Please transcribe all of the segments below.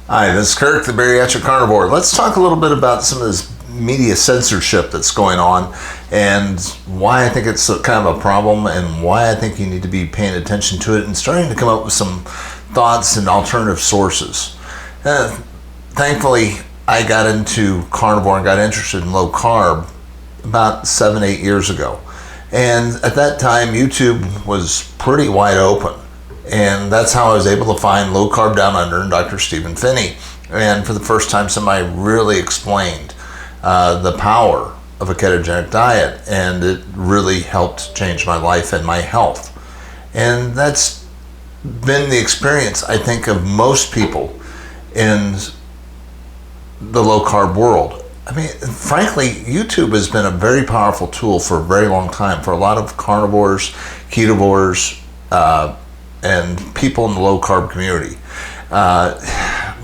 Hi, this is Kirk, the Bariatric Carnivore. Let's talk a little bit about some of this media censorship that's going on and why I think it's kind of a problem and why I think you need to be paying attention to it and starting to come up with some thoughts and alternative sources. Thankfully, I got into carnivore and got interested in low carb about 7-8 years ago. And at that time, YouTube was pretty wide open. And that's how I was able to find Low Carb Down Under and Dr. Stephen Phinney. And for the first time, somebody really explained the power of a ketogenic diet. And it really helped change my life and my health. And that's been the experience, I think, of most people in the low carb world. I mean, frankly, YouTube has been a very powerful tool for a very long time for a lot of carnivores, ketovores, and people in the low carb community.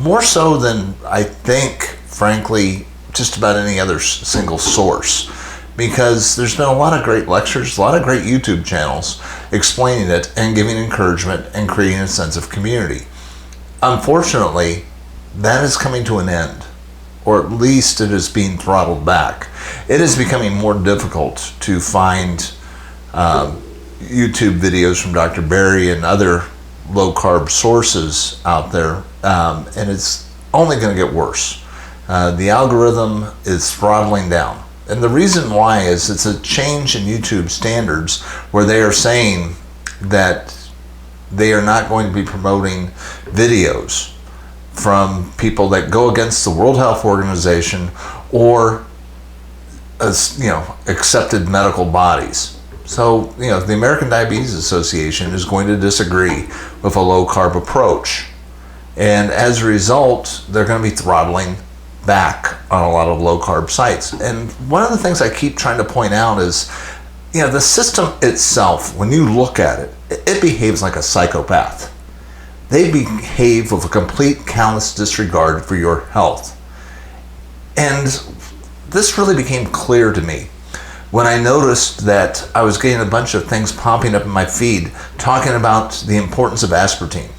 More so than I think, frankly, just about any other single source. Because there's been a lot of great lectures, a lot of great YouTube channels explaining it and giving encouragement and creating a sense of community. Unfortunately, that is coming to an end, or at least it is being throttled back. It is becoming more difficult to find YouTube videos from Dr. Berry and other low-carb sources out there, and it's only going to get worse. The algorithm is throttling down. And the reason why is it's a change in YouTube standards where they are saying that they are not going to be promoting videos from people that go against the World Health Organization or accepted medical bodies. So, the American Diabetes Association is going to disagree with a low-carb approach. And as a result, they're going to be throttling back on a lot of low-carb sites. And one of the things I keep trying to point out is, the system itself, when you look at it, it behaves like a psychopath. They behave with a complete callous disregard for your health. And this really became clear to me when I noticed that I was getting a bunch of things popping up in my feed talking about the importance of aspartame.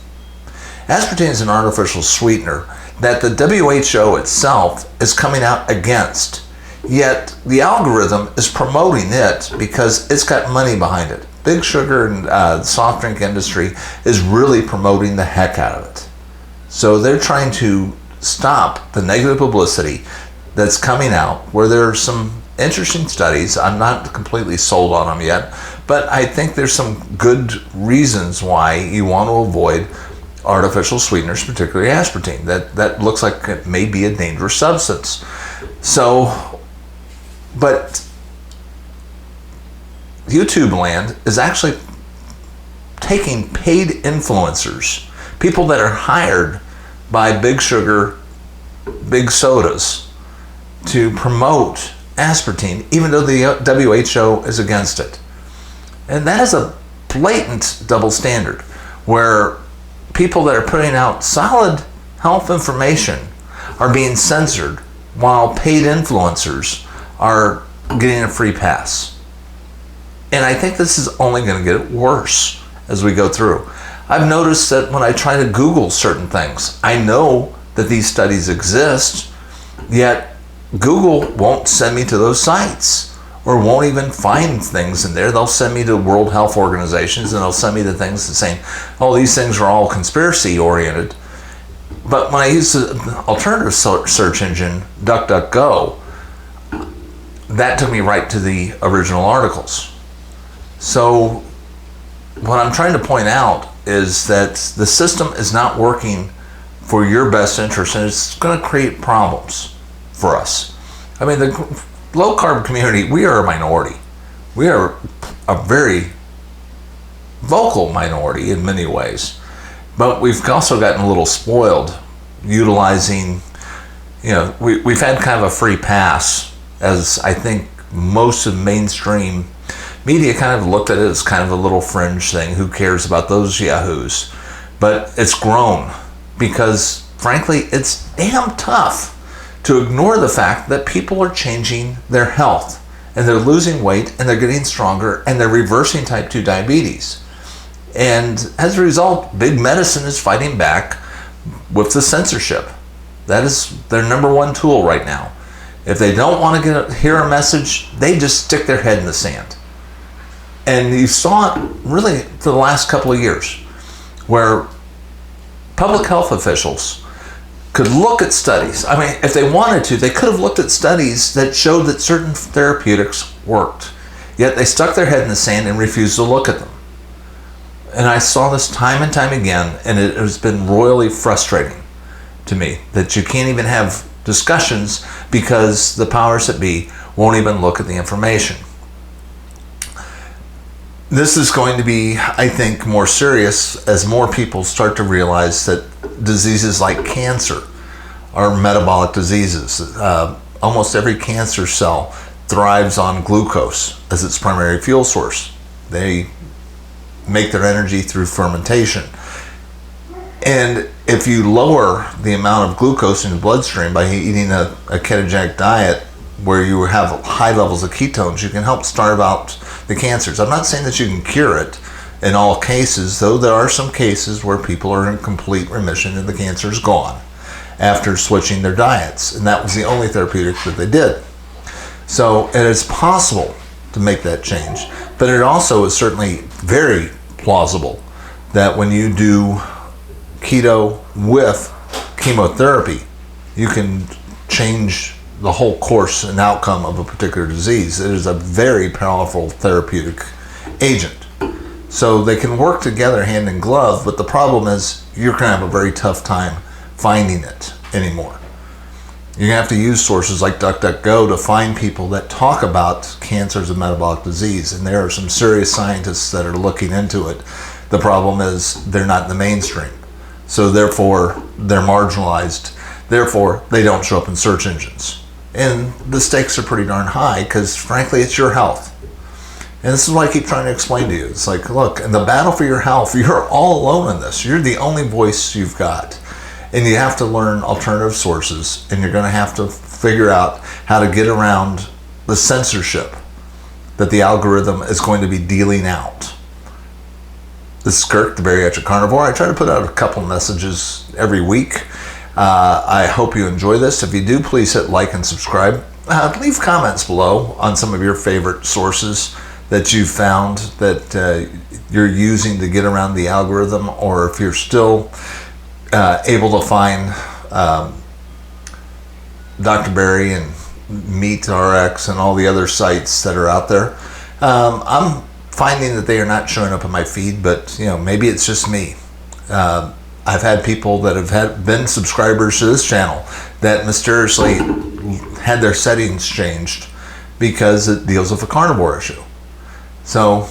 Aspartame is an artificial sweetener that the WHO itself is coming out against, yet the algorithm is promoting it because it's got money behind it. Big sugar and the soft drink industry is really promoting the heck out of it. So they're trying to stop the negative publicity that's coming out, where there are some interesting studies. I'm not completely sold on them yet, but I think there's some good reasons why you want to avoid artificial sweeteners, particularly aspartame. That looks like it may be a dangerous substance. So, but YouTube land is actually taking paid influencers, people that are hired by big sugar, big sodas, to promote aspartame, even though the WHO is against it. And that is a blatant double standard, where people that are putting out solid health information are being censored, while paid influencers are getting a free pass. And I think this is only going to get worse as we go through. I've noticed that when I try to Google certain things, I know that these studies exist, yet Google won't send me to those sites or won't even find things in there. They'll send me to World Health Organizations and they'll send me to things that saying, oh, these things are all conspiracy oriented. But when I use the alternative search engine, DuckDuckGo, that took me right to the original articles. So what I'm trying to point out is that the system is not working for your best interest, and it's going to create problems for us. I mean, the low carb community, we are a minority. We are a very vocal minority in many ways, but we've also gotten a little spoiled utilizing, we've had kind of a free pass, as I think most of mainstream media kind of looked at it as kind of a little fringe thing. Who cares about those yahoos? But it's grown because, frankly, it's damn tough to ignore the fact that people are changing their health and they're losing weight and they're getting stronger and they're reversing type 2 diabetes. And as a result, big medicine is fighting back with the censorship. That is their number one tool right now. If they don't want to hear a message, they just stick their head in the sand. And you saw it really for the last couple of years, where public health officials could look at studies. I mean, if they wanted to, they could have looked at studies that showed that certain therapeutics worked. Yet they stuck their head in the sand and refused to look at them. And I saw this time and time again, and it has been royally frustrating to me that you can't even have discussions because the powers that be won't even look at the information. This is going to be, I think, more serious as more people start to realize that diseases like cancer are metabolic diseases. Almost every cancer cell thrives on glucose as its primary fuel source. They make their energy through fermentation. And if you lower the amount of glucose in the bloodstream by eating a ketogenic diet where you have high levels of ketones, you can help starve out the cancers. I'm not saying that you can cure it in all cases, though there are some cases where people are in complete remission and the cancer is gone after switching their diets. And that was the only therapeutic that they did. So it is possible to make that change. But it also is certainly very plausible that when you do keto with chemotherapy, you can change the whole course and outcome of a particular disease. It is a very powerful therapeutic agent. So they can work together hand in glove, but the problem is you're going to have a very tough time finding it anymore. You're going to have to use sources like DuckDuckGo to find people that talk about cancer as a metabolic disease, and there are some serious scientists that are looking into it. The problem is they're not in the mainstream. So therefore, they're marginalized. Therefore, they don't show up in search engines. And the stakes are pretty darn high because, frankly, it's your health. And this is what I keep trying to explain to you. It's like, look, in the battle for your health, you're all alone in this. You're the only voice you've got. And you have to learn alternative sources, and you're going to have to figure out how to get around the censorship that the algorithm is going to be dealing out. This is Kirk, the Bariatric Carnivore. I try to put out a couple messages every week. I hope you enjoy this. If you do, please hit like and subscribe. Leave comments below on some of your favorite sources that you've found that you're using to get around the algorithm, or if you're still able to find Dr. Barry and MeatRx and all the other sites that are out there. I'm finding that they are not showing up in my feed, but maybe it's just me. I've had people that have been subscribers to this channel that mysteriously had their settings changed because it deals with a carnivore issue. So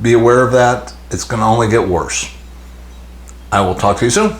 be aware of that. It's going to only get worse. I will talk to you soon.